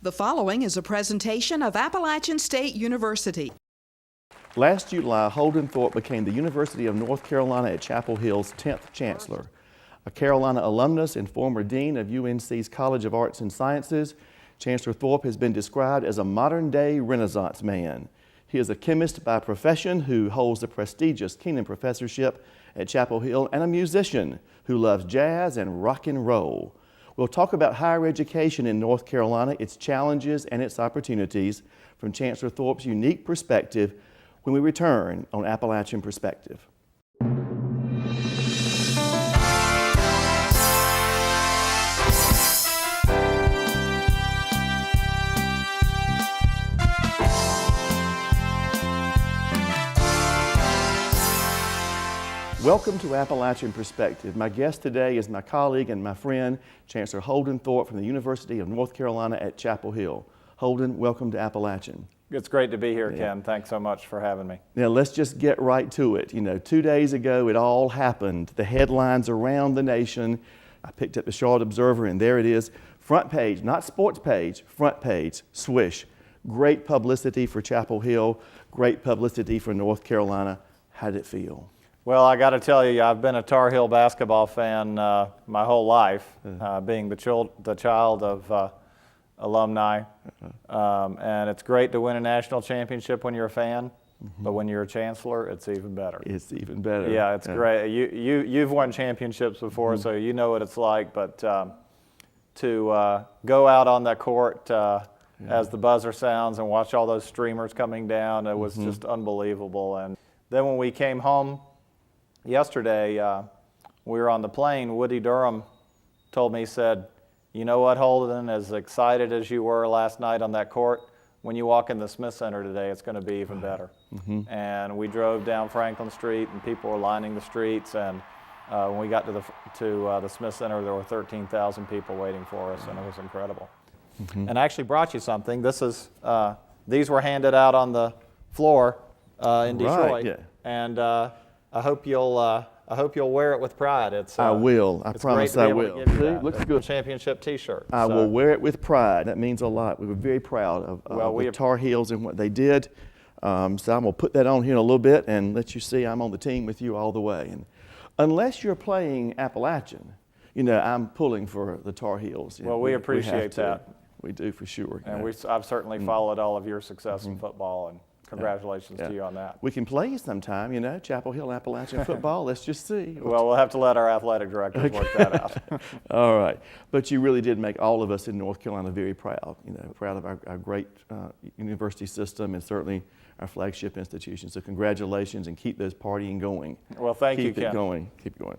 The following is a presentation of Appalachian State University. Last July, Holden Thorpe became the University of North Carolina at Chapel Hill's 10th Chancellor. A Carolina alumnus and former Dean of UNC's College of Arts and Sciences, Chancellor Thorpe has been described as a modern-day Renaissance man. He is a chemist by profession who holds the prestigious Kenan professorship at Chapel Hill and a musician who loves jazz and rock and roll. We'll talk about higher education in North Carolina, its challenges and its opportunities from Chancellor Thorpe's unique perspective when we return on Appalachian Perspective. Welcome to Appalachian Perspective. My guest today is my colleague and my friend, Chancellor Holden Thorpe from the University of North Carolina at Chapel Hill. Holden, welcome to Appalachian. It's great to be here, Ken. Thanks so much for having me. Now let's just get right to it. 2 days ago it all happened. The headlines around the nation. I picked up the Charlotte Observer and there it is. Front page, not sports page, front page, swish. Great publicity for Chapel Hill, great publicity for North Carolina. How did it feel? Well, I got to tell you, I've been a Tar Heel basketball fan my whole life, being the child of alumni. And it's great to win a national championship when you're a fan, but when you're a chancellor, it's even better. It's even better. Yeah, it's great. You've won championships before, so you know what it's like, but to go out on that court as the buzzer sounds and watch all those streamers coming down, it was just unbelievable. And then when we came home yesterday, we were on the plane. Woody Durham told me, he said, "You know what, Holden, as excited as you were last night on that court, when you walk in the Smith Center today, it's going to be even better." And we drove down Franklin Street, and people were lining the streets. And when we got to the Smith Center, there were 13,000 people waiting for us, and it was incredible. And I actually brought you something. These were handed out on the floor in Detroit, and I hope you'll wear it with pride. I will. I promise I will. Looks good. Championship T-shirt. I will wear it with pride. That means a lot. We were very proud of the Tar Heels and what they did. So I'm going to put that on here in a little bit and let you see I'm on the team with you all the way. And unless you're playing Appalachian, I'm pulling for the Tar Heels. Well, we appreciate that. We do for sure. And I've certainly followed all of your success in football, and congratulations to you on that. We can play you sometime, Chapel Hill Appalachian football. Let's just see. Well, we'll have to let our athletic directors work that out. All right. But you really did make all of us in North Carolina very proud, proud of our great university system and certainly our flagship institution. So congratulations and keep those partying going. Well, thank you, Ken. Keep going.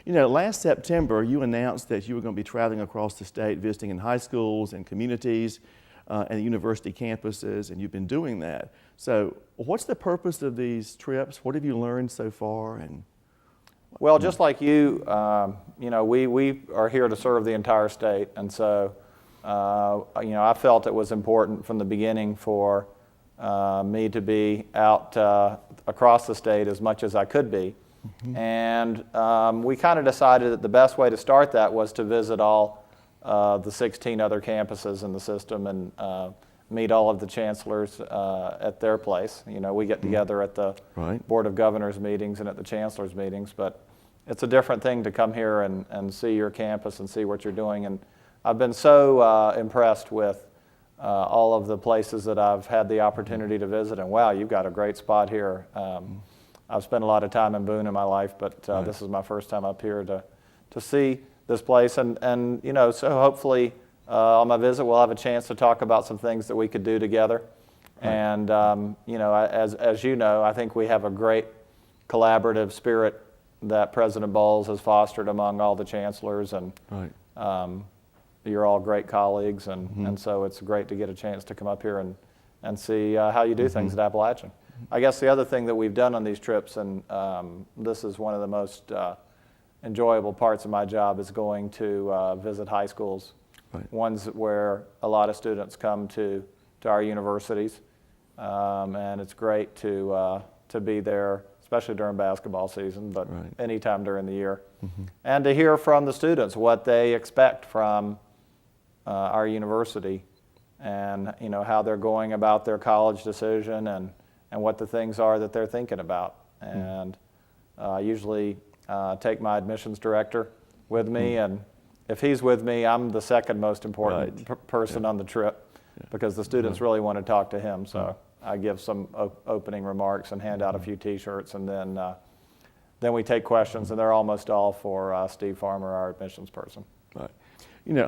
Last September, you announced that you were going to be traveling across the state, visiting in high schools and communities and university campuses, and you've been doing that. So what's the purpose of these trips? What have you learned so far? Well, just like you, we are here to serve the entire state, and so I felt it was important from the beginning for me to be out across the state as much as I could be. And we kind of decided that the best way to start that was to visit all the 16 other campuses in the system and meet all of the chancellors at their place. We get together at the Board of Governors meetings and at the chancellors meetings, but it's a different thing to come here and see your campus and see what you're doing. And I've been so impressed with all of the places that I've had the opportunity to visit, and wow, you've got a great spot here. I've spent a lot of time in Boone in my life, but this is my first time up here to see this place, and so hopefully on my visit we'll have a chance to talk about some things that we could do together. And as you know, I think we have a great collaborative spirit that President Bowles has fostered among all the chancellors, and you're all great colleagues, and so it's great to get a chance to come up here and see how you do things at Appalachian. I guess the other thing that we've done on these trips, and this is one of the most enjoyable parts of my job, is going to visit high schools, ones where a lot of students come to our universities, and it's great to be there, especially during basketball season, but anytime during the year, and to hear from the students what they expect from our university and how they're going about their college decision and what the things are that they're thinking about. And I usually take my admissions director with me, and if he's with me, I'm the second most important person on the trip because the students really want to talk to him. So I give some opening remarks and hand out a few T-shirts, and then we take questions, and they're almost all for Steve Farmer, our admissions person. Right.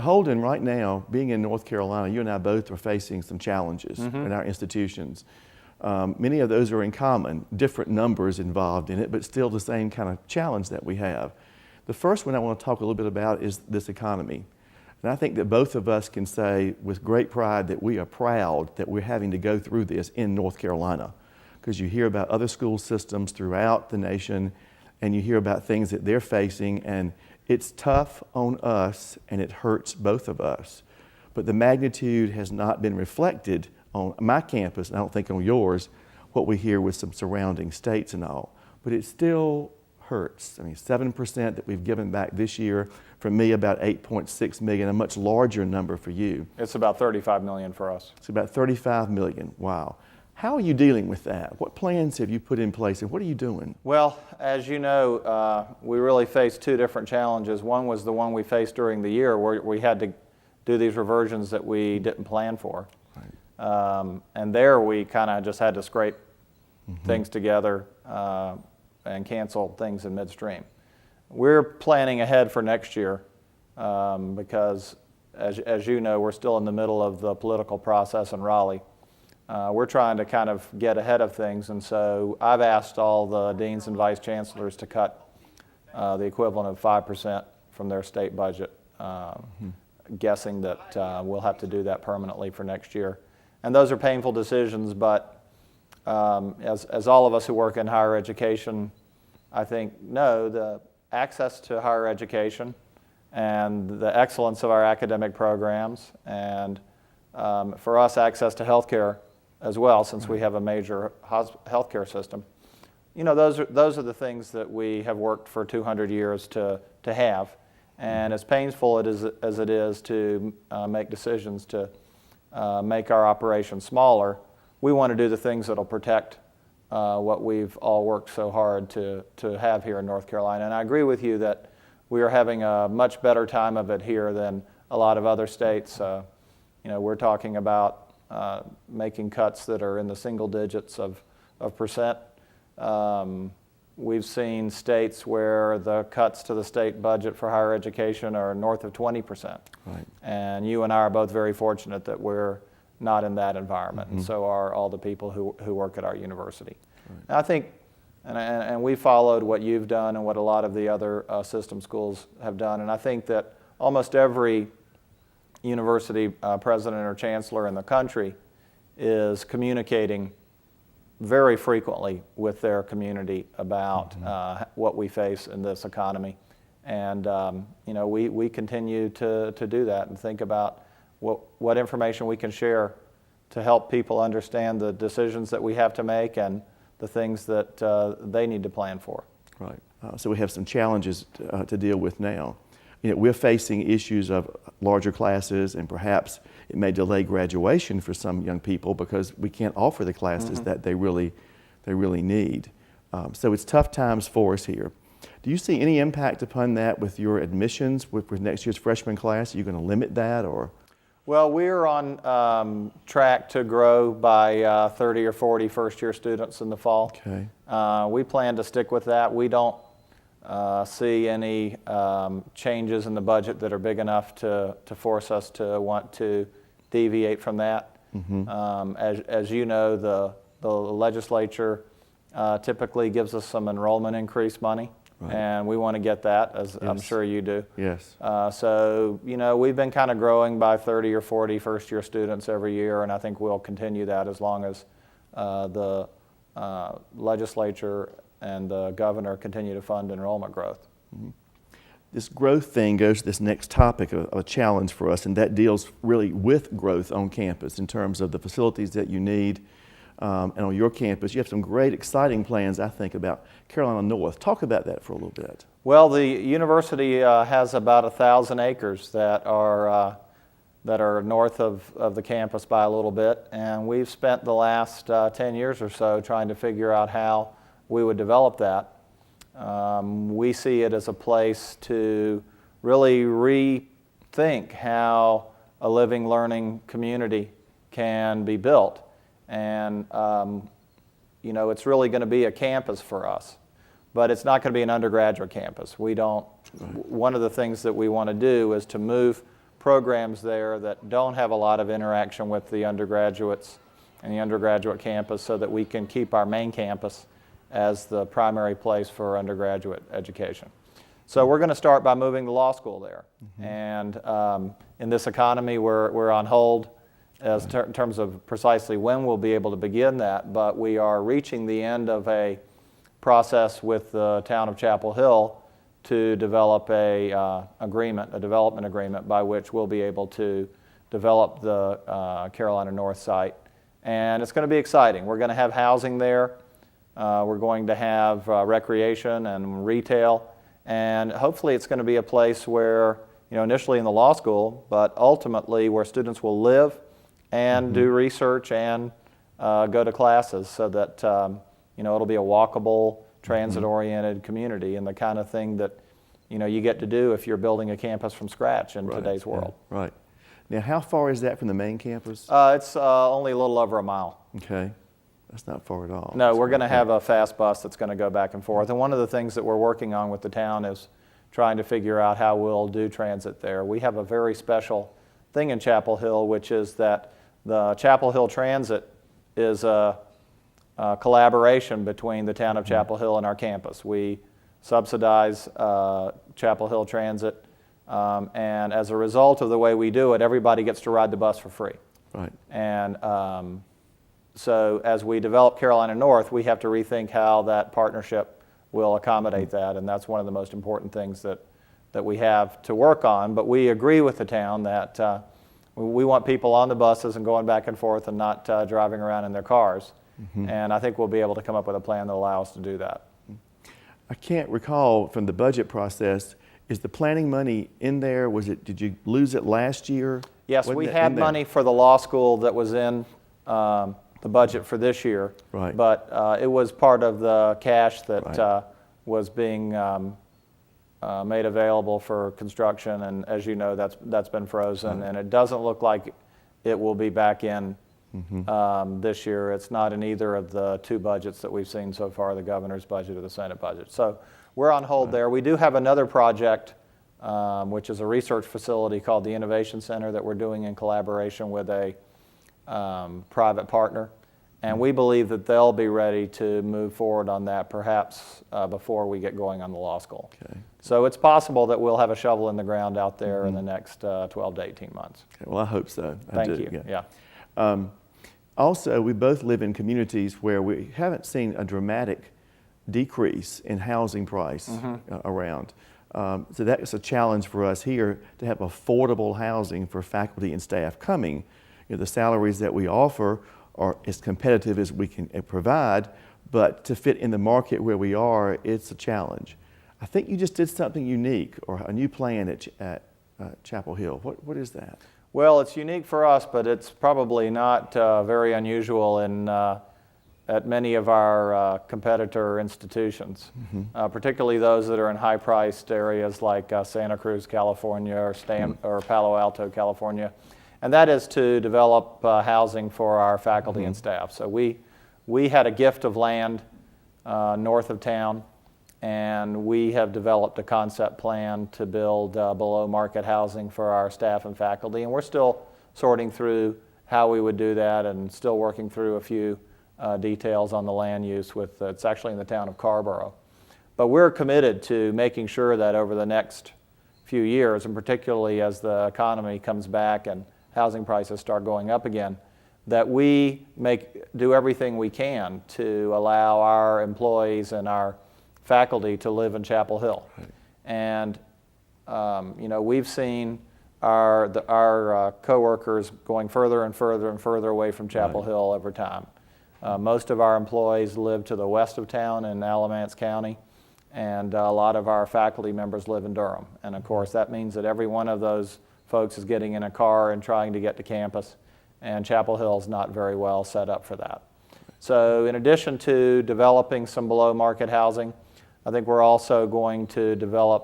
Holden, right now, being in North Carolina, you and I both are facing some challenges in our institutions. Many of those are in common, different numbers involved in it, but still the same kind of challenge that we have. The first one I want to talk a little bit about is this economy. And I think that both of us can say with great pride that we are proud that we're having to go through this in North Carolina, because you hear about other school systems throughout the nation, and you hear about things that they're facing, and it's tough on us and it hurts both of us. But the magnitude has not been reflected on my campus, and I don't think on yours, what we hear with some surrounding states and all. But it still hurts. I mean, 7% that we've given back this year, for me about 8.6 million, a much larger number for you. It's about 35 million for us. It's about 35 million, wow. How are you dealing with that? What plans have you put in place, and what are you doing? Well, as you know, we really faced two different challenges. One was the one we faced during the year where we had to do these reversions that we didn't plan for. Right. And there we kind of just had to scrape things together and cancel things in midstream. We're planning ahead for next year because, as you know, we're still in the middle of the political process in Raleigh. We're trying to kind of get ahead of things, and so I've asked all the deans and vice chancellors to cut the equivalent of 5% from their state budget, guessing that we'll have to do that permanently for next year. And those are painful decisions, but as all of us who work in higher education, I think, know, the access to higher education and the excellence of our academic programs, and for us, access to health care as well, since we have a major healthcare system. Those are the things that we have worked for 200 years to have. And as painful as it is to make decisions to make our operation smaller, we want to do the things that will protect what we've all worked so hard to have here in North Carolina. And I agree with you that we are having a much better time of it here than a lot of other states. We're talking about making cuts that are in the single digits of percent. We've seen states where the cuts to the state budget for higher education are north of 20%. Right. And you and I are both very fortunate that we're not in that environment, and so are all the people who work at our university. Right. And I think, and we followed what you've done and what a lot of the other system schools have done, and I think that almost every university president or chancellor in the country is communicating very frequently with their community about what we face in this economy. And we continue to do that and think about what information we can share to help people understand the decisions that we have to make and the things that they need to plan for. Right. So we have some challenges to deal with now. We're facing issues of larger classes, and perhaps it may delay graduation for some young people because we can't offer the classes that they really need. So it's tough times for us here. Do you see any impact upon that with your admissions with next year's freshman class? Are you going to limit that, or? Well, we're on track to grow by 30 or 40 first-year students in the fall. Okay. We plan to stick with that. We don't see any changes in the budget that are big enough to force us to want to deviate from that. As you know, the legislature typically gives us some enrollment increase money. Right. And we want to get that, as yes. I'm sure you do. Yes. So, we've been kind of growing by 30 or 40 first-year students every year, and I think we'll continue that as long as the legislature and the governor continue to fund enrollment growth. This growth thing goes to this next topic, a challenge for us, and that deals really with growth on campus in terms of the facilities that you need. And on your campus, you have some great, exciting plans, I think, about Carolina North. Talk about that for a little bit. Well, the university has about 1,000 acres that that are north of the campus by a little bit, and we've spent the last 10 years or so trying to figure out how we would develop that. We see it as a place to really rethink how a living, learning community can be built. And it's really going to be a campus for us, but it's not going to be an undergraduate campus. One of the things that we want to do is to move programs there that don't have a lot of interaction with the undergraduates and the undergraduate campus so that we can keep our main campus as the primary place for undergraduate education. So we're going to start by moving the law school there. And in this economy, we're on hold in terms of precisely when we'll be able to begin that, but we are reaching the end of a process with the town of Chapel Hill to develop a development agreement by which we'll be able to develop the Carolina North site. And it's going to be exciting. We're going to have housing there. We're going to have recreation and retail. And hopefully it's going to be a place where, initially in the law school, but ultimately where students will live and do research and go to classes so that, it'll be a walkable, transit-oriented community and the kind of thing that, you get to do if you're building a campus from scratch in today's world. Yeah, right. Now, how far is that from the main campus? It's only a little over a mile. Okay. That's not far at all. No, we're going to have a fast bus that's going to go back and forth. And one of the things that we're working on with the town is trying to figure out how we'll do transit there. We have a very special thing in Chapel Hill, which is that the Chapel Hill Transit is a collaboration between the town of Chapel Hill and our campus. We subsidize Chapel Hill Transit, and as a result of the way we do it, everybody gets to ride the bus for free. Right. And so as we develop Carolina North, we have to rethink how that partnership will accommodate that, and that's one of the most important things that we have to work on. But we agree with the town that we want people on the buses and going back and forth and not driving around in their cars. And I think we'll be able to come up with a plan that will allow us to do that. I can't recall from the budget process, is the planning money in there? Did you lose it last year? Yes, we had money for the law school that was in the budget for this year. Right. But it was part of the cash that was being made available for construction, and as you know, that's been frozen, and it doesn't look like it will be back in this year. It's not in either of the two budgets that we've seen so far, the governor's budget or the Senate budget. So we're on hold there. We do have another project, which is a research facility called the Innovation Center that we're doing in collaboration with a private partner. And we believe that they'll be ready to move forward on that perhaps before we get going on the law school. Okay. So it's possible that we'll have a shovel in the ground out there in the next 12 to 18 months. Okay, well, I hope so. Thank you. Yeah. Also, we both live in communities where we haven't seen a dramatic decrease in housing price around. So that's a challenge for us here to have affordable housing for faculty and staff coming. The salaries that we offer are as competitive as we can provide, but to fit in the market where we are, it's a challenge. I think you just did something unique, or a new plan at Chapel Hill. What is that? Well, it's unique for us, but it's probably not very unusual at many of our competitor institutions, particularly those that are in high-priced areas like Santa Cruz, California, or Palo Alto, California. And that is to develop housing for our faculty and staff. So we had a gift of land north of town, and we have developed a concept plan to build below-market housing for our staff and faculty. And we're still sorting through how we would do that and still working through a few details on the land use it's actually in the town of Carborough. But we're committed to making sure that over the next few years, and particularly as the economy comes back and housing prices start going up again, that we do everything we can to allow our employees and our faculty to live in Chapel Hill. Right. And we've seen our coworkers going further and further and further away from Chapel Hill over time. Most of our employees live to the west of town in Alamance County, and a lot of our faculty members live in Durham. And of course, that means that every one of those folks is getting in a car and trying to get to campus, and Chapel Hill's not very well set up for that. So in addition to developing some below market housing, I think we're also going to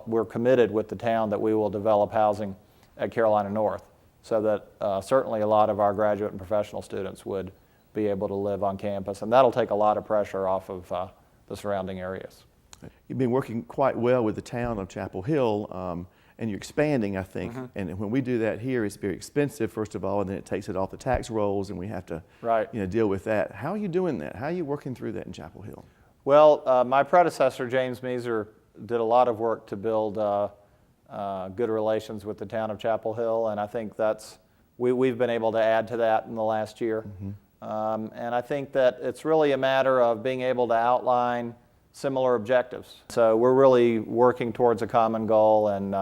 we're committed with the town that we will develop housing at Carolina North, so that certainly a lot of our graduate and professional students would be able to live on campus, and that'll take a lot of pressure off of the surrounding areas. You've been working quite well with the town of Chapel Hill, and you're expanding, I think. Mm-hmm. And when we do that here, it's very expensive, first of all, and then it takes it off the tax rolls, and we have to deal with that. How are you doing that? How are you working through that in Chapel Hill? Well, my predecessor, James Measer, did a lot of work to build good relations with the town of Chapel Hill, and I think we've been able to add to that in the last year. Mm-hmm. And I think that it's really a matter of being able to outline similar objectives. So we're really working towards a common goal, and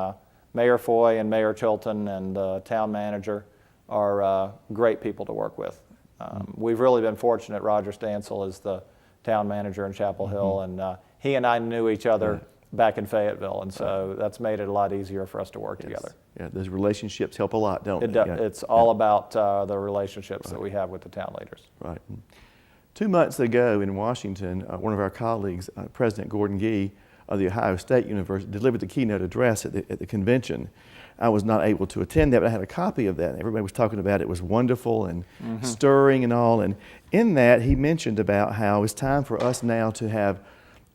Mayor Foy and Mayor Chilton and the town manager are great people to work with. We've really been fortunate. Roger Stansel is the town manager in Chapel Hill, and he and I knew each other back in Fayetteville, and so that's made it a lot easier for us to work together. Yeah, those relationships help a lot, don't they? It's all about the relationships that we have with the town leaders. Right. 2 months ago in Washington, one of our colleagues, President Gordon Gee of the Ohio State University, delivered the keynote address at the convention. I was not able to attend that, but I had a copy of that. Everybody was talking about it. It was wonderful and stirring and all. And in that, he mentioned about how it's time for us now to have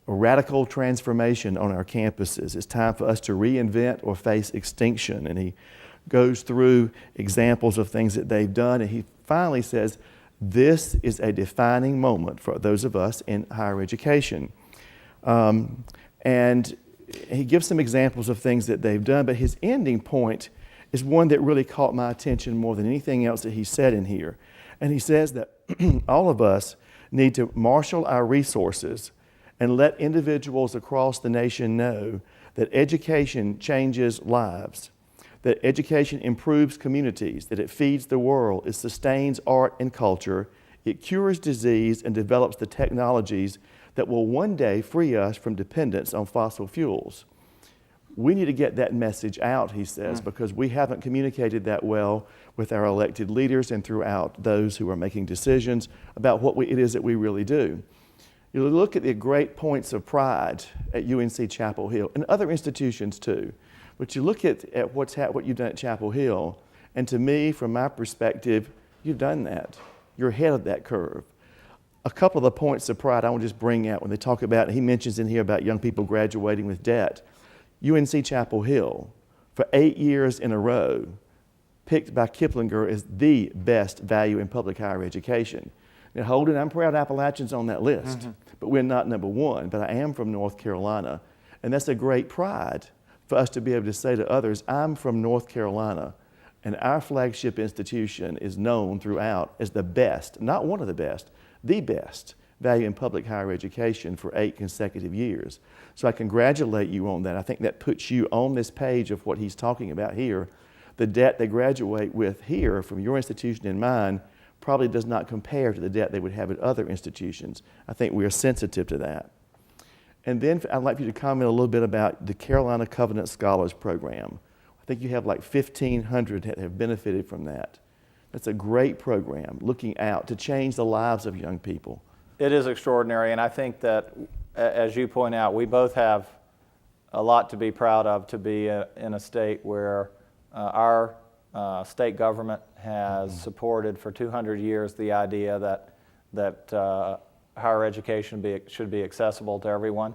a radical transformation on our campuses. It's time for us to reinvent or face extinction. And he goes through examples of things that they've done, and he finally says, this is a defining moment for those of us in higher education. And he gives some examples of things that they've done, but his ending point is one that really caught my attention more than anything else that he said in here. And he says that all of us need to marshal our resources and let individuals across the nation know that education changes lives, that education improves communities, that it feeds the world, it sustains art and culture, it cures disease and develops the technologies that will one day free us from dependence on fossil fuels. We need to get that message out, he says, because we haven't communicated that well with our elected leaders and throughout those who are making decisions about what it is that we really do. You look at the great points of pride at UNC Chapel Hill and other institutions too, but you look at what you've done at Chapel Hill, and to me, from my perspective, you've done that. You're ahead of that curve. A couple of the points of pride I want to just bring out when they talk about, he mentions in here about young people graduating with debt. UNC Chapel Hill, for 8 years in a row, picked by Kiplinger as the best value in public higher education. Now, Holden, I'm proud Appalachian's on that list, but we're not number one, but I am from North Carolina, and that's a great pride for us to be able to say to others, I'm from North Carolina, and our flagship institution is known throughout as the best, not one of the best value in public higher education for 8 consecutive years. So I congratulate you on that. I think that puts you on this page of what he's talking about here. The debt they graduate with here from your institution and mine probably does not compare to the debt they would have at other institutions. I think we are sensitive to that. And then I'd like for you to comment a little bit about the Carolina Covenant Scholars Program. I think you have like 1,500 that have benefited from that. That's a great program, looking out to change the lives of young people. It is extraordinary, and I think that, as you point out, we both have a lot to be proud of to be in a state where our state government has supported for 200 years the idea that higher education should be accessible to everyone.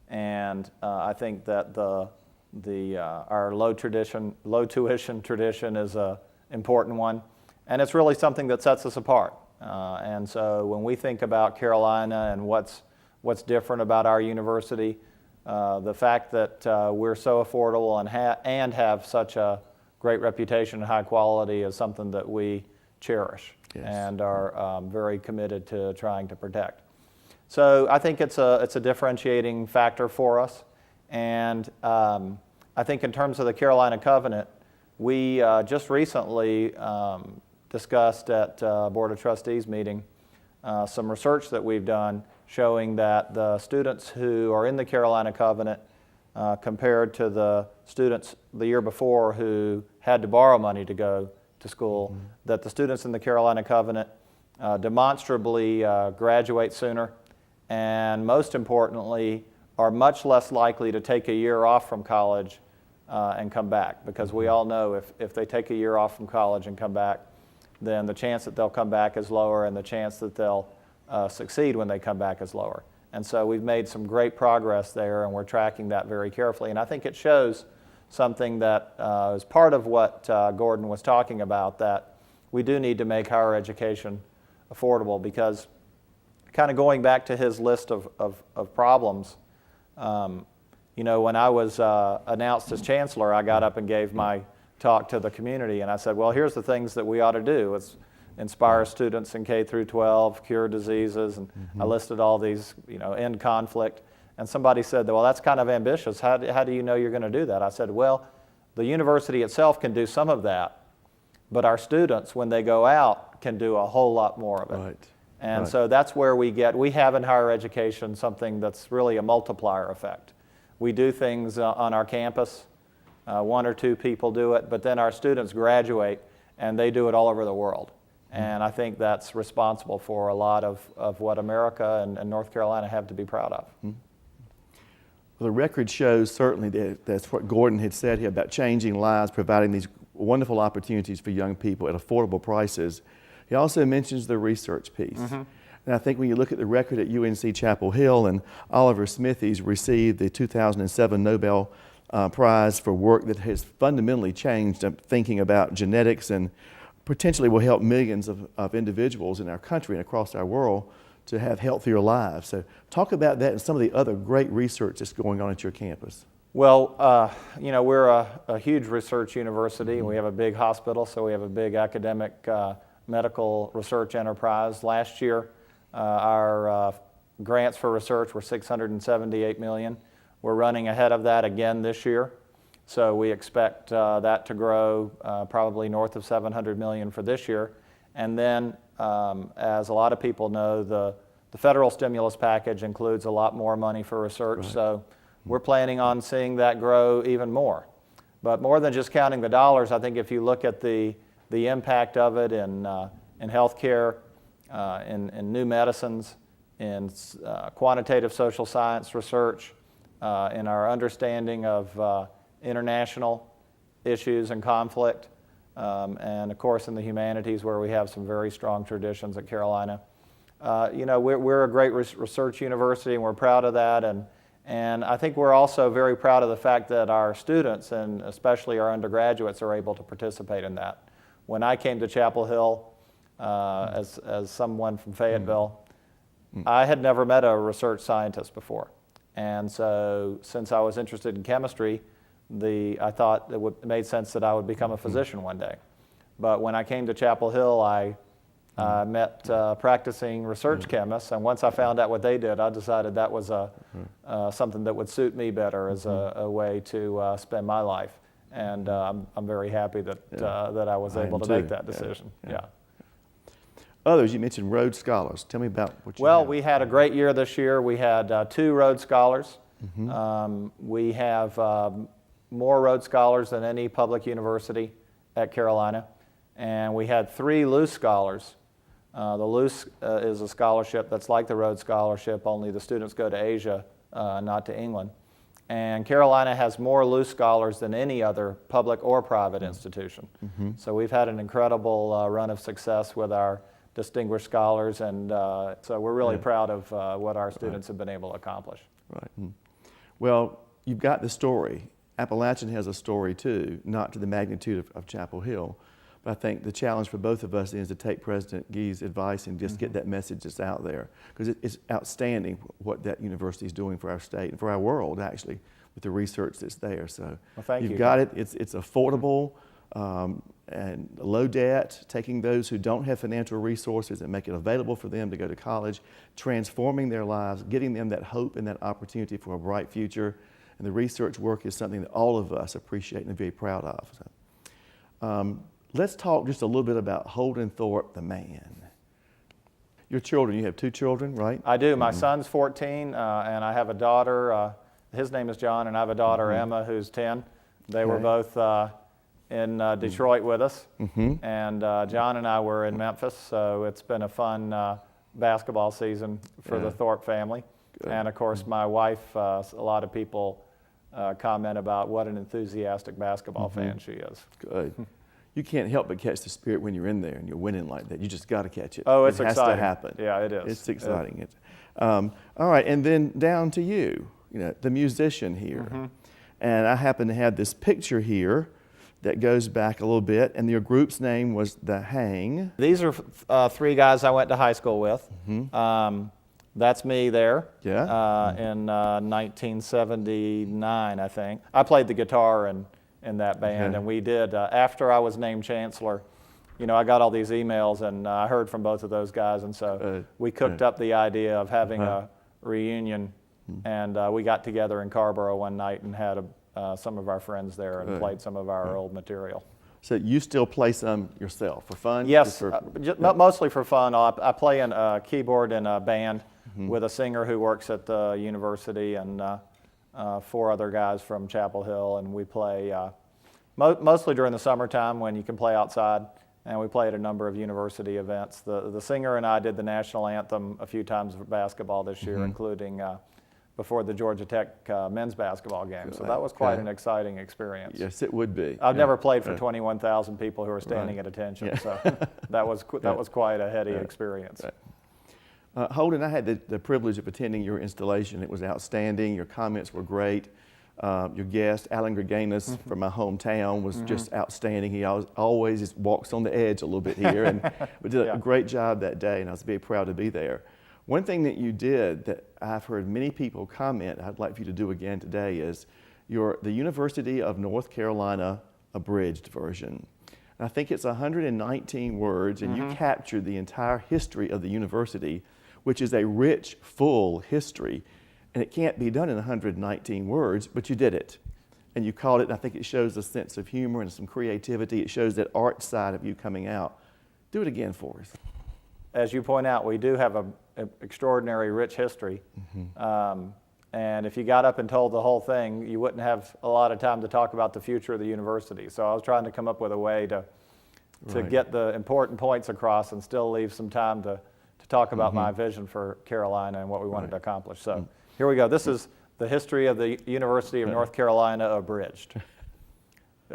And I think that our low tuition tradition is an important one. And it's really something that sets us apart. And so when we think about Carolina and what's different about our university, the fact that we're so affordable and have such a great reputation and high quality is something that we cherish and are very committed to trying to protect. So I think it's a differentiating factor for us. And I think in terms of the Carolina Covenant, we just recently discussed at Board of Trustees meeting some research that we've done showing that the students who are in the Carolina Covenant compared to the students the year before who had to borrow money to go to school, that the students in the Carolina Covenant demonstrably graduate sooner, and most importantly, are much less likely to take a year off from college and come back, because we all know if they take a year off from college and come back, then the chance that they'll come back is lower, and the chance that they'll succeed when they come back is lower. And so we've made some great progress there, and we're tracking that very carefully. And I think it shows something that is part of what Gordon was talking about, that we do need to make higher education affordable, because kind of going back to his list of problems, you know, when I was announced as chancellor, I got up and gave my talk to the community, and I said, well, here's the things that we ought to do. It's inspire students in K through 12, cure diseases, and I listed all these, you know, end conflict. And somebody said, well, that's kind of ambitious. How do you know you're going to do that? I said, well, the university itself can do some of that, but our students, when they go out, can do a whole lot more of it. Right. And so that's where we have in higher education something that's really a multiplier effect. We do things on our campus, one or two people do it, but then our students graduate and they do it all over the world. And I think that's responsible for a lot of what America and North Carolina have to be proud of. Well, the record shows certainly that's what Gordon had said here about changing lives, providing these wonderful opportunities for young people at affordable prices. He also mentions the research piece. And I think when you look at the record at UNC Chapel Hill, and Oliver Smithies received the 2007 Nobel Prize for work that has fundamentally changed thinking about genetics and potentially will help millions of individuals in our country and across our world to have healthier lives. So talk about that and some of the other great research that's going on at your campus. Well, you know, we're a huge research university, and we have a big hospital, so we have a big academic medical research enterprise. Last year, our grants for research were $678 million. We're running ahead of that again this year. So we expect that to grow probably north of $700 million for this year. And then, as a lot of people know, the federal stimulus package includes a lot more money for research. Right. So we're planning on seeing that grow even more. But more than just counting the dollars, I think if you look at the impact of it in healthcare, in new medicines, in quantitative social science research, in our understanding of international issues and conflict, and of course in the humanities, where we have some very strong traditions at Carolina. You know, we're a great research university, and we're proud of that. And I think we're also very proud of the fact that our students, and especially our undergraduates, are able to participate in that. When I came to Chapel Hill as someone from Fayetteville, I had never met a research scientist before. And so since I was interested in chemistry, I thought it made sense that I would become a physician one day. But when I came to Chapel Hill, I met practicing research chemists, and once I found out what they did, I decided that was something that would suit me better as a way to spend my life. And I'm very happy that I was able to make that decision. Yeah. Others, you mentioned Rhodes Scholars. Tell me about what you Well, have. we had a great year this year. We had 2 Rhodes Scholars. We have more Rhodes Scholars than any public university at Carolina. And we had 3 Luce Scholars. The Luce is a scholarship that's like the Rhodes Scholarship, only the students go to Asia, not to England. And Carolina has more Luce Scholars than any other public or private institution. So we've had an incredible run of success with our distinguished scholars, and so we're really proud of what our students have been able to accomplish. Right. Well, you've got the story. Appalachian has a story too, not to the magnitude of Chapel Hill, but I think the challenge for both of us is to take President Gee's advice and just get that message that's out there, because it's outstanding what that university is doing for our state and for our world, actually, with the research that's there. So you've got it. It's affordable and low debt, taking those who don't have financial resources and make it available for them to go to college, transforming their lives, giving them that hope and that opportunity for a bright future. And the research work is something that all of us appreciate and are very proud of. So, let's talk just a little bit about Holden Thorpe, the man. Your children, you have 2 children, right? I do. My son's 14, and I have a daughter his name is John, and I have a daughter, Emma, who's 10. They were both in Detroit with us, and John and I were in Memphis, so it's been a fun basketball season for the Thorpe family. Good. And of course, my wife, a lot of people comment about what an enthusiastic basketball fan she is. Good. You can't help but catch the spirit when you're in there and you're winning like that. You just got to catch it. Oh, it's it has exciting. to happen. Yeah, it is. It's exciting. All right, and then down to you, the musician here. And I happen to have this picture here that goes back a little bit, and your group's name was The Hang. These are three guys I went to high school with. That's me there. Yeah. In 1979, I think. I played the guitar in that band, and we did, after I was named chancellor, I got all these emails, and I heard from both of those guys, and so we cooked up the idea of having a reunion, and we got together in Carborough one night and had some of our friends there and played some of our old material. So you still play some yourself for fun? Yes, mostly for fun. I play a keyboard in a band with a singer who works at the university and 4 other guys from Chapel Hill, and we play mostly during the summertime when you can play outside, and we play at a number of university events. The singer and I did the national anthem a few times for basketball this year, including before the Georgia Tech men's basketball game. So that was quite an exciting experience. Yes, it would be. I've never played for 21,000 people who are standing at attention, so that was quite a heady experience. Holden, I had the privilege of attending your installation. It was outstanding. Your comments were great. Your guest, Alan Greganis from my hometown, was just outstanding. He always just walks on the edge a little bit here, and we did a great job that day, and I was very proud to be there. One thing that you did that I've heard many people comment, I'd like for you to do again today, is the University of North Carolina abridged version. And I think it's 119 words, and you captured the entire history of the university, which is a rich, full history. And it can't be done in 119 words, but you did it. And you called it, and I think it shows a sense of humor and some creativity. It shows that art side of you coming out. Do it again for us. As you point out, we do have an extraordinary rich history. And if you got up and told the whole thing, you wouldn't have a lot of time to talk about the future of the university. So I was trying to come up with a way to get the important points across and still leave some time to talk about my vision for Carolina and what we wanted to accomplish. So here we go. This is the history of the University of North Carolina abridged.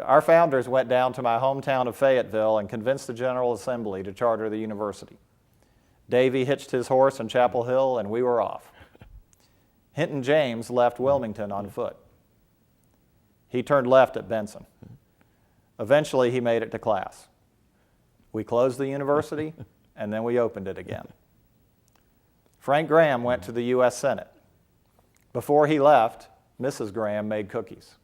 Our founders went down to my hometown of Fayetteville and convinced the General Assembly to charter the university. Davy hitched his horse in Chapel Hill, and we were off. Hinton James left Wilmington on foot. He turned left at Benson. Eventually, he made it to class. We closed the university, and then we opened it again. Frank Graham went to the U.S. Senate. Before he left, Mrs. Graham made cookies.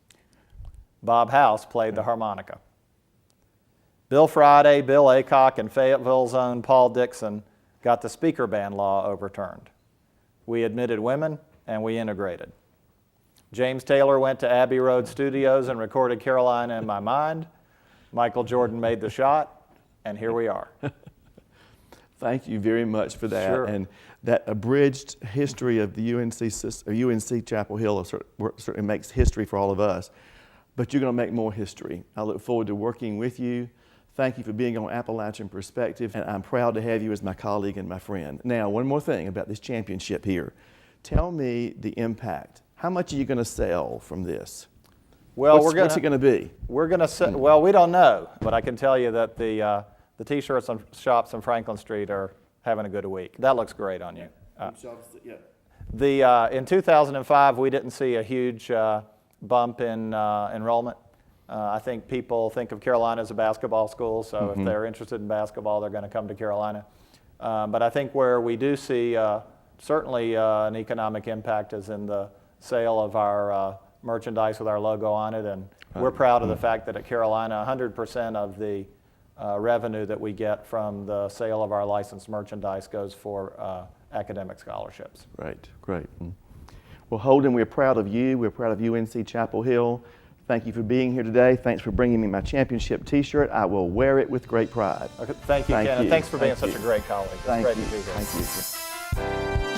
Bob House played the harmonica. Bill Friday, Bill Aycock, and Fayetteville's own Paul Dixon got the speaker ban law overturned. We admitted women, and we integrated. James Taylor went to Abbey Road Studios and recorded Carolina in My Mind. Michael Jordan made the shot, and here we are. Thank you very much for that. Sure. And that abridged history of the UNC Chapel Hill certainly makes history for all of us. But you're going to make more history. I look forward to working with you. Thank you for being on Appalachian Perspective, and I'm proud to have you as my colleague and my friend. Now, one more thing about this championship here. Tell me the impact. How much are you going to sell from this? Well, what's it going to be? We're going to well, we don't know, but I can tell you that the T-shirts and shops on Franklin Street are having a good week. That looks great on you. In 2005, we didn't see a huge bump in enrollment. I think people think of Carolina as a basketball school, so if they're interested in basketball, they're going to come to Carolina. But I think where we do see certainly an economic impact is in the sale of our merchandise with our logo on it, and we're proud of the fact that at Carolina, 100% of the revenue that we get from the sale of our licensed merchandise goes for academic scholarships. Right, great. Well, Holden, we're proud of you. We're proud of UNC Chapel Hill. Thank you for being here today. Thanks for bringing me my championship T-shirt. I will wear it with great pride. Okay, thank you, Kenan. Thanks for being such a great colleague. It's great to be here. Thank you.